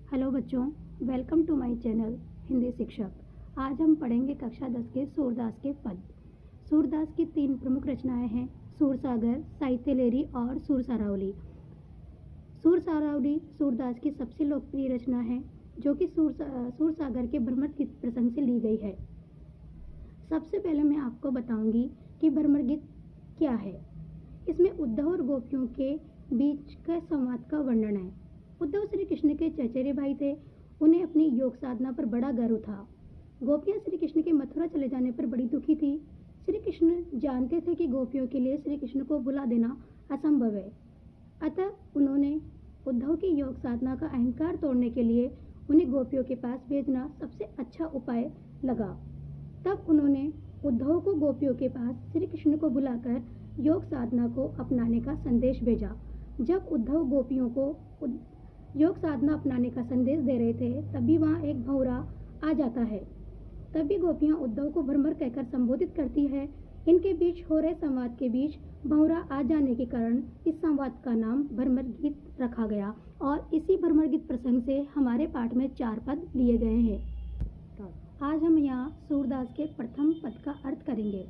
Hello बच्चों, welcome to my channel Hindi Shikshak. आज हम पढ़ेंगे कक्षा 10 के सूरदास के पद। सूरदास की 3 प्रमुख रचनाएं हैं, सूरसागर, साहित्य लेरी और सूरसारावली। सूरसारावली सूरदास की सबसे लोकप्रिय रचना है, जो कि सूरसागर के भ्रमर गीत प्रसंग से ली गई है। सबसे पहले मैं आपको बताऊंगी कि भ्रमर गीत क्या है। इसमें उद्धव और गोपियों के बीच का संवाद का वर्णन है। उद्धव श्री कृष्ण के चचेरे भाई थे। उन्हें अपनी योग साधना पर बड़ा गर्व था। गोपियां श्री कृष्ण के मथुरा चले जाने पर बड़ी दुखी थी। श्री कृष्ण जानते थे कि गोपियों के लिए श्री कृष्ण को भुला देना असंभव है। अतः उन्होंने उद्धव की योग साधना का अहंकार तोड़ने के लिए उन्हें गोपियों के पास भेजना सबसे अच्छा उपाय लगा। तब उन्होंने उद्धव को गोपियों के पास श्री कृष्ण को बुलाकर योग साधना को अपनाने का संदेश भेजा। जब उद्धव गोपियों को योग साधना अपनाने का संदेश दे रहे थे, तभी वहाँ एक भंवरा आ जाता है। तभी गोपियाँ उद्धव को भ्रमर कहकर संबोधित करती है। इनके बीच हो रहे संवाद के बीच भंवरा आ जाने के कारण इस संवाद का नाम भ्रमर गीत रखा गया और इसी भ्रमर गीत प्रसंग से हमारे पाठ में 4 पद लिए गए हैं। आज हम यहाँ सूरदास के प्रथम पद का अर्थ करेंगे।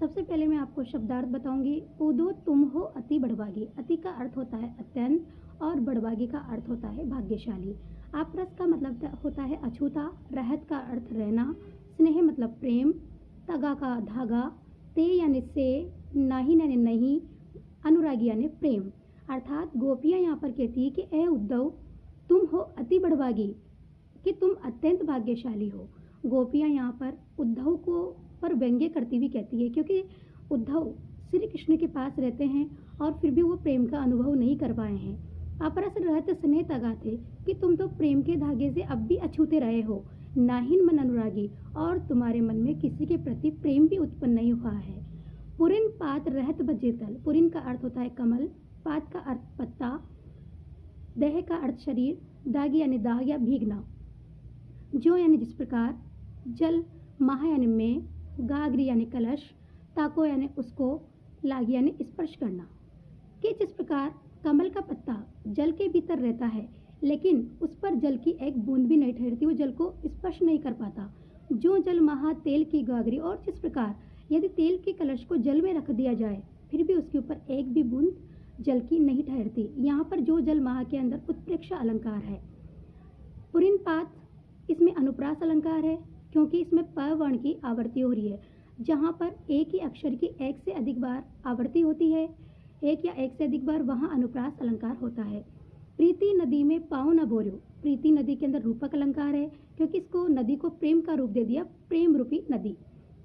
सबसे पहले मैं आपको शब्दार्थ बताऊंगी। उदो तुम हो अति बड़भागी। अति का अर्थ होता है अत्यंत और बड़भागी का अर्थ होता है भाग्यशाली। आप्रस का मतलब होता है अछूता। रहत का अर्थ रहना। स्नेह मतलब प्रेम। तगा का धागा। ते यानी से, नाही यानी नहीं, अनुरागी यानी प्रेम। अर्थात गोपियाँ यहाँ पर कहती है कि ए उद्धव, तुम हो अति बड़भागी, कि तुम अत्यंत भाग्यशाली हो। गोपियाँ यहाँ पर उद्धव को पर व्यंग्य करती हुई कहती है, क्योंकि उद्धव श्री कृष्ण के पास रहते हैं और फिर भी वो प्रेम का अनुभव नहीं कर पाए हैं। अपरस रहत स्नेह तगा थे, कि तुम तो प्रेम के धागे से अब भी अछूते रहे हो। नाहिन मन अनुरागी, और तुम्हारे मन में किसी के प्रति प्रेम भी उत्पन्न नहीं हुआ है। पुरिन पात रहत बजेतल। पुरिन का अर्थ होता है कमल। पात का अर्थ पत्ता। देह का अर्थ शरीर। दागी यानी दाग या भीगना। जो यानी जिस प्रकार। जल महा यानी में। गागरी यानी कलश। ताको यानी उसको। लागी यानी स्पर्श करना। कि जिस प्रकार कमल का पत्ता जल के भीतर रहता है, लेकिन उस पर जल की एक बूंद भी नहीं ठहरती, वो जल को स्पर्श नहीं कर पाता। जो जल महा तेल की गागरी, और जिस प्रकार यदि तेल के कलश को जल में रख दिया जाए फिर भी उसके ऊपर एक भी बूंद जल की नहीं ठहरती। यहाँ पर जो जल महा के अंदर उत्प्रेक्षा अलंकार है। पुरिन पात, इसमें अनुप्रास अलंकार है, क्योंकि इसमें प वर्ण की आवृत्ति हो रही है। जहाँ पर एक ही अक्षर की एक से अधिक बार आवृत्ति होती है, एक या एक से अधिक बार, वहाँ अनुप्रास अलंकार होता है। प्रीति नदी में पाँव न बोर्यो। प्रीति नदी के अंदर रूपक अलंकार है, क्योंकि इसको नदी को प्रेम का रूप दे दिया, प्रेम रूपी नदी।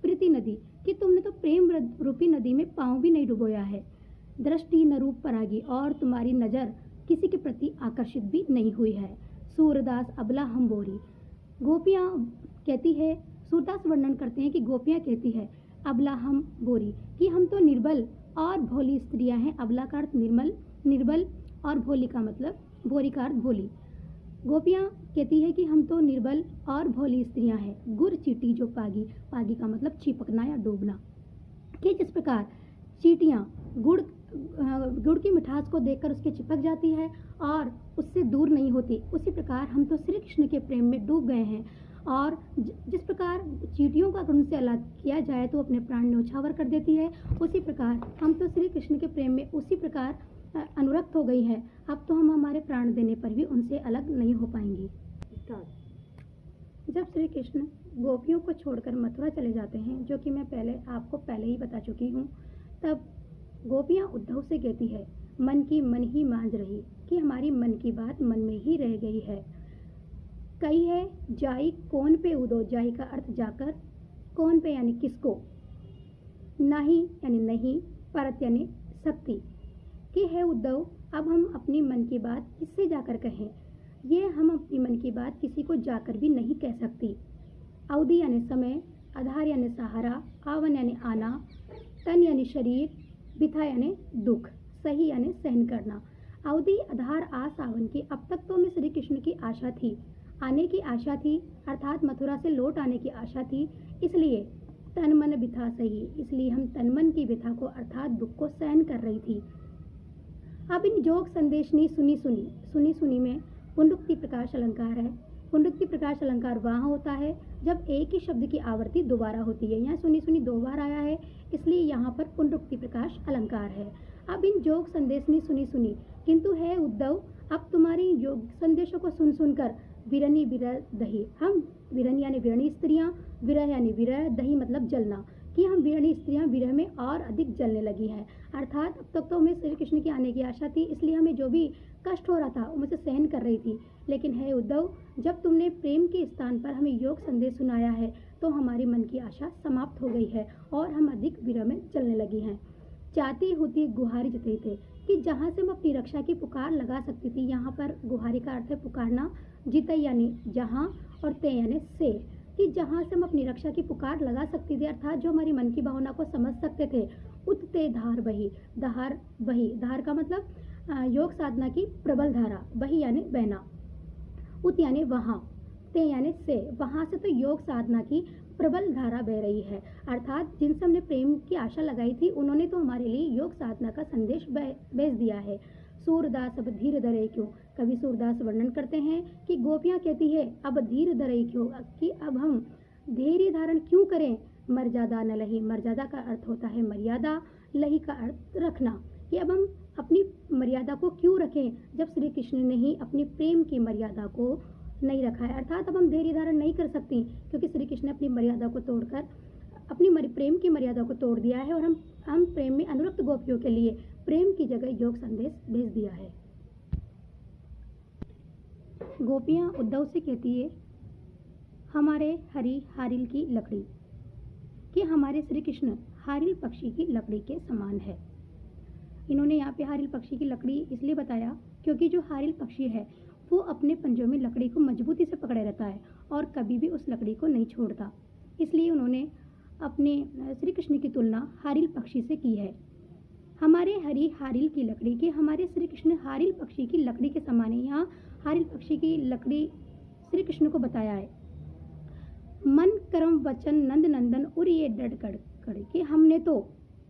प्रीति नदी, कि तुमने तो प्रेम रूपी नदी में पाँव भी नहीं डुबोया है। दृष्टि न रूप परागी, और तुम्हारी नज़र किसी के प्रति आकर्षित भी नहीं हुई है। सूरदास अबला हम बोरी। गोपियाँ कहती है, सूरदास वर्णन करते हैं कि गोपियाँ कहती है अबला हम बोरी, कि हम तो निर्बल और भोली स्त्रियां हैं। अबला का अर्थ निर्बल और भोली का मतलब, बोरी का अर्थ भोली। गोपियाँ कहती है कि हम तो निर्बल और भोली स्त्रियां हैं। गुड़ चीटी जो पागी, पागी का मतलब चिपकना या डूबना। कि जिस प्रकार चींटियाँ गुड़ की मिठास को देखकर उसके चिपक जाती है और उससे दूर नहीं होती, उसी प्रकार हम तो श्री कृष्ण के प्रेम में डूब गए हैं। और जिस प्रकार चींटियों का अगर उनसे अलग किया जाए तो अपने प्राण न्यौछावर कर देती है, उसी प्रकार हम तो श्री कृष्ण के प्रेम में उसी प्रकार अनुरक्त हो गई है। अब तो हम हमारे प्राण देने पर भी उनसे अलग नहीं हो पाएंगी। जब श्री कृष्ण गोपियों को छोड़कर मथुरा चले जाते हैं, जो कि मैं आपको पहले ही बता चुकी हूँ, तब गोपियाँ उद्धव से कहती है मन की मन ही मांझ रही, कि हमारी मन की बात मन में ही रह गई है। कही है जाई कौन पे उदो। जाई का अर्थ जाकर, कौन पे यानी किसको, नहीं यानी नहीं, परत यानी शक्ति। कि है उद्धव, अब हम अपनी मन की बात किससे जाकर कहें। ये हम अपनी मन की बात किसी को जाकर भी नहीं कह सकती। अवधि यानी समय। आधार यानी सहारा। आवन यानी आना। तन यानी शरीर। बिथा यानी दुख। सही यानी सहन करना। अवधि, आधार, आस, आवन की अब तक तो हमें श्री कृष्ण की आशा थी, आने की आशा थी, अर्थात मथुरा से लौट आने की आशा थी। इसलिए तन मन बिथा सही, इसलिए हम तन मन की व्यथा को अर्थात दुख को सहन कर रही थी। अब इन जोग संदेश ने सुनी में पुनरुक्ति प्रकार प्रकाश अलंकार है। पुनरुक्ति प्रकाश अलंकार वहाँ होता है जब एक ही शब्द की आवृत्ति दोबारा होती है। यहाँ सुनी सुनी 2 बार आया है, इसलिए यहाँ पर पुनरुक्ति प्रकाश अलंकार है। अब इन योग संदेश ने सुनी सुनी, किंतु है उद्धव, अब तुम्हारी योग संदेशों को सुन सुनकर विरनी विरह दही, हम विरन यानी विरणी स्त्रियां, विरह यानी विरह, दही मतलब जलना, कि हम विरणी स्त्रियां विरह में और अधिक जलने लगी हैं। अर्थात अब तक तो हमें श्री कृष्ण के आने की आशा थी, इसलिए हमें जो भी कष्ट हो रहा था वो मुझसे सहन कर रही थी। लेकिन है उद्धव, जब तुमने प्रेम के स्थान पर हमें योग संदेश सुनाया है तो हमारे मन की आशा समाप्त हो गई है और हम अधिक विरह में चलने लगी हैं। चाहती होती गुहारी जते थे, कि जहाँ से हम अपनी रक्षा की पुकार लगा सकती थी। यहाँ पर गुहारी का अर्थ है पुकारना, जितई यानी जहाँ, और ते यानी से, कि जहाँ से हम अपनी रक्षा की पुकार लगा सकती थी, अर्थात जो हमारी मन की भावना को समझ सकते थे। उतते धार बही, धार बही, धार का मतलब योग साधना की प्रबल धारा, बही यानी बहना, उत यानी वहाँ, ते यानी से, वहाँ से तो योग साधना की प्रबल धारा बह रही है। अर्थात जिनसे हमने प्रेम की आशा लगाई थी उन्होंने तो हमारे लिए योग साधना का संदेश भेज दिया है। सूरदास अब धीर धरे क्यों, कवि सूरदास वर्णन करते हैं कि गोपियाँ कहती है अब धीर धरे क्यों, कि अब हम धैर्य धारण क्यों करें। मर्यादा न लही, मर्यादा का अर्थ होता है मर्यादा, लही का अर्थ रखना, कि अब हम अपनी मर्यादा को क्यों रखें जब श्री कृष्ण ने ही अपनी प्रेम की मर्यादा को नहीं रखा है। अर्थात अब हम धैर्य धारण नहीं कर सकती, क्योंकि श्री कृष्ण ने अपनी मर्यादा को तोड़कर अपनी प्रेम की मर्यादा को तोड़ दिया है, और हम प्रेम में अनुरक्त गोपियों के लिए प्रेम की जगह योग संदेश भेज दिया है। गोपियाँ उद्धव से कहती है हमारे हरि हारिल की लकड़ी, कि हमारे श्री कृष्ण हारिल पक्षी की लकड़ी के समान है। इन्होंने यहाँ पे हारिल पक्षी की लकड़ी इसलिए बताया क्योंकि जो हारिल पक्षी है वो अपने पंजों में लकड़ी को मजबूती से पकड़े रहता है और कभी भी उस लकड़ी को नहीं छोड़ता, इसलिए उन्होंने अपने श्री कृष्ण की तुलना हारिल पक्षी से की है। हमारे हरि हारिल की लकड़ी, के हमारे श्री कृष्ण हारिल पक्षी की लकड़ी के समान है। यहाँ हारिल पक्षी की लकड़ी श्री कृष्ण को बताया है। मन कर्म वचन नंद नंदन और ये डड कड़ कड़, कि हमने तो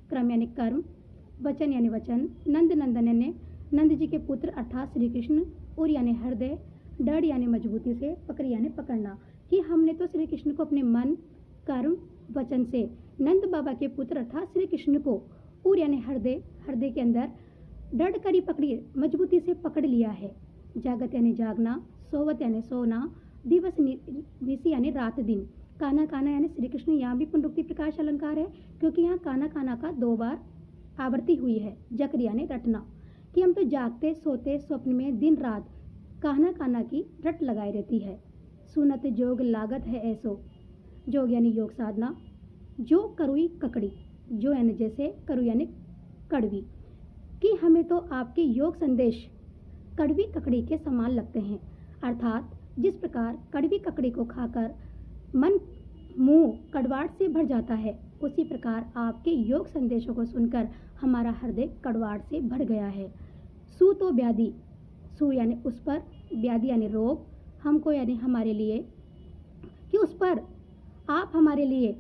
कर्म यानी कर्म, वचन यानी वचन, नंद नंदन यानी नंद जी के पुत्र अर्थात श्री कृष्ण, और यानी हृदय, डड यानी मजबूती से, पकड़ यानी पकड़ना, कि हमने तो श्री कृष्ण को अपने मन कर्म वचन से नंद बाबा के पुत्र अर्थात श्री कृष्ण को, और यानी हृदय, हृदय के अंदर डड करी पकड़ी मजबूती से पकड़ लिया है। जागत यानी जागना, सोवत यानी सोना, दिवस निशी यानी रात दिन, काना काना यानी श्री कृष्ण। यहाँ भी पुनरुक्ति प्रकाश अलंकार है क्योंकि यहाँ काना काना का 2 बार आवृत्ति हुई है। जकर यानी रटना, कि हम तो जागते सोते स्वप्न में दिन रात काना काना की रट लगाई रहती है। सुनत जोग लागत है ऐसो, जोग यानी योग साधना, जो करुई ककड़ी, जो यानी जैसे, करू यानी कड़वी, कि हमें तो आपके योग संदेश कड़वी ककड़ी के समान लगते हैं। अर्थात जिस प्रकार कड़वी ककड़ी को खाकर मन मुंह कड़वाहट से भर जाता है, उसी प्रकार आपके योग संदेशों को सुनकर हमारा हृदय कड़वाहट से भर गया है। सू तो व्याधि, सू यानी उस पर, व्याधि यानी रोग, हमको यानी हमारे लिए, कि उस पर आप हमारे लिए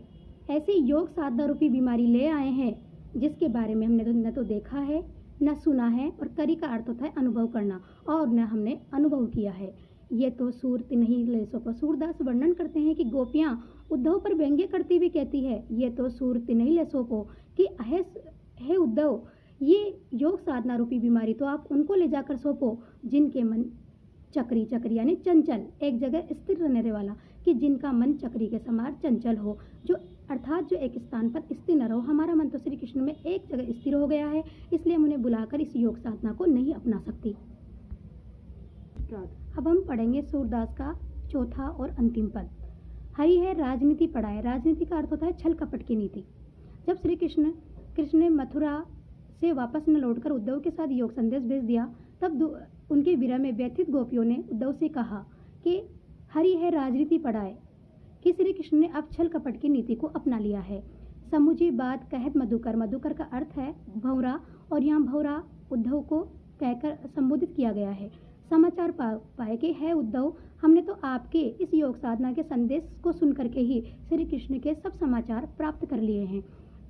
ऐसी योग साधना रूपी बीमारी ले आए हैं जिसके बारे में हमने न तो देखा है न सुना है, और करी का अर्थ होता है अनुभव करना, और न हमने अनुभव किया है। ये तो सूरत नहीं ले सो पर। सूरदास वर्णन करते हैं कि गोपियाँ उद्धव पर व्यंग्य करती हुई कहती है ये तो सूरत नहीं ले सो को, कि हे उद्धव, ये योग साधना रूपी बीमारी तो आप उनको ले जाकर सौंपो जिनके मन चक्री, चक्री यानी चंचल, एक जगह स्थिर रहने वाला, कि जिनका मन चक्री के समान चंचल हो, जो अर्थात जो एक स्थान पर स्थिर न रहो। हमारा मन तो श्री कृष्ण में एक जगह स्थिर हो गया है, इसलिए हम उन्हें बुलाकर इस योग साधना को नहीं अपना सकती। अब हम पढ़ेंगे सूरदास का चौथा और अंतिम पद। हरि है राजनीति पढ़ाए, राजनीति का अर्थ होता है छल कपट की नीति। जब श्री कृष्ण ने मथुरा से वापस न लौटकर उद्धव के साथ योग संदेश भेज दिया, तब उनके विरह में व्यथित गोपियों ने उद्धव से कहा कि हरि है राजनीति पढ़ाए, कि श्री कृष्ण ने अब छल कपट की नीति को अपना लिया है। समुझी बात कहत मधुकर, मधुकर का अर्थ है भौरा, और यहाँ भौरा उद्धव को कहकर संबोधित किया गया है। समाचार पाए कि है उद्धव, हमने तो आपके इस योग साधना के संदेश को सुन करके ही श्री कृष्ण के सब समाचार प्राप्त कर लिए हैं।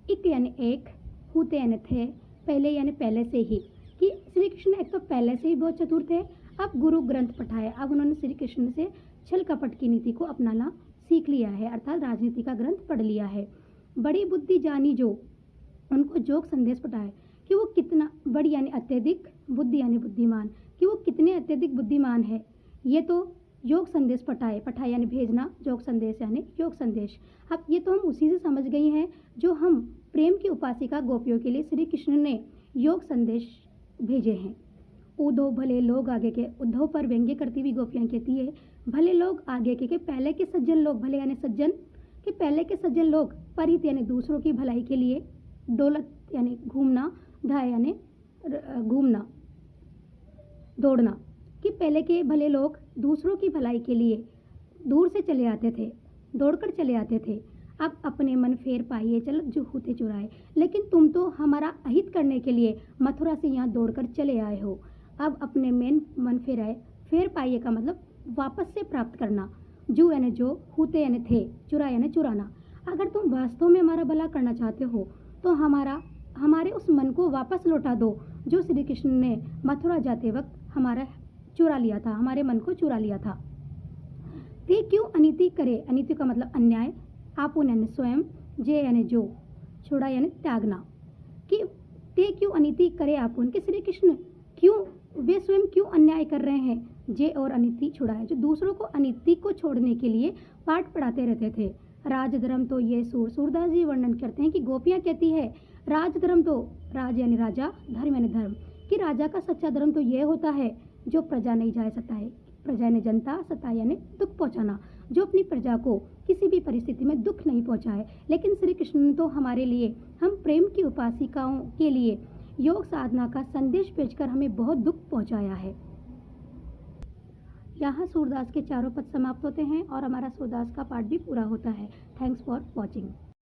इक यानी एक, हुते यानी थे, पहले यानी पहले से ही, कि श्री कृष्ण एक तो पहले से ही बहुत चतुर थे, अब गुरु ग्रंथ पठाए, अब उन्होंने श्री कृष्ण से छल कपट की नीति को अपनाना सीख लिया है, अर्थात राजनीति का ग्रंथ पढ़ लिया है। बड़ी बुद्धि जानी जो, उनको जोग संदेश पठाए कि वो कितना बड़ी यानी अत्यधिक, बुद्धि यानी बुद्धिमान, कि वो कितने अत्यधिक बुद्धिमान है। ये तो योग संदेश पठाए, पठाए यानी भेजना, योग संदेश यानी योग संदेश। अब ये तो हम उसी से समझ गई हैं जो हम प्रेम की उपासिका गोपियों के लिए श्री कृष्ण ने योग संदेश भेजे हैं। उद्धव भले लोग आगे के, उद्धव पर व्यंग्य करती हुई गोपियां कहती है भले लोग आगे के पहले के सज्जन लोग, भले यानी सज्जन, कि पहले के सज्जन लोग, परित यानी दूसरों की भलाई के लिए, दौलत यानी घूमना, धाय यानी घूमना दौड़ना, कि पहले के भले लोग दूसरों की भलाई के लिए दूर से चले आते थे, दौड़कर चले आते थे। अब अपने मन फेर पाइए चलत जो होते चुराए, लेकिन तुम तो हमारा अहित करने के लिए मथुरा से यहाँ दौड़कर चले आए हो। अब अपने मन फेराए, फेर पाइए का मतलब वापस से प्राप्त करना, जो यानी जो, होते यानी थे, चुरा यानी चुराना। अगर तुम वास्तव में हमारा भला करना चाहते हो तो हमारे उस मन को वापस लौटा दो जो श्री कृष्ण ने मथुरा जाते वक्त हमारा चुरा लिया था, हमारे मन को चुरा लिया था। ते क्यों अनीति करे, अनीति का मतलब अन्याय, आपुन यानी स्वयं, जे यानी जो, छोड़ा यानी त्यागना, कि ते क्यों अनीति करे आपुन, कि श्री कृष्ण क्यों, वे स्वयं क्यों अन्याय कर रहे हैं, जे और अनीति छुड़ाए, जो दूसरों को अनीति को छोड़ने के लिए पाठ पढ़ाते रहते थे। राजधर्म तो ये सूरदास जी वर्णन करते हैं कि गोपियां कहती है राजधर्म तो, राज यानी राजा, धर्म यानी धर्म, कि राजा का सच्चा धर्म तो ये होता है जो प्रजा नहीं जाए सताए, प्रजा यानी जनता, सताए यानी दुख पहुंचाना, जो अपनी प्रजा को किसी भी परिस्थिति में दुख नहीं पहुंचाए। लेकिन श्री कृष्ण ने तो हमारे लिए, हम प्रेम की उपासिकाओं के लिए योग साधना का संदेश भेजकर हमें बहुत दुख पहुंचाया है। यहाँ सूरदास के चारों पद समाप्त होते हैं और हमारा सूरदास का पाठ भी पूरा होता है। Thanks for watching.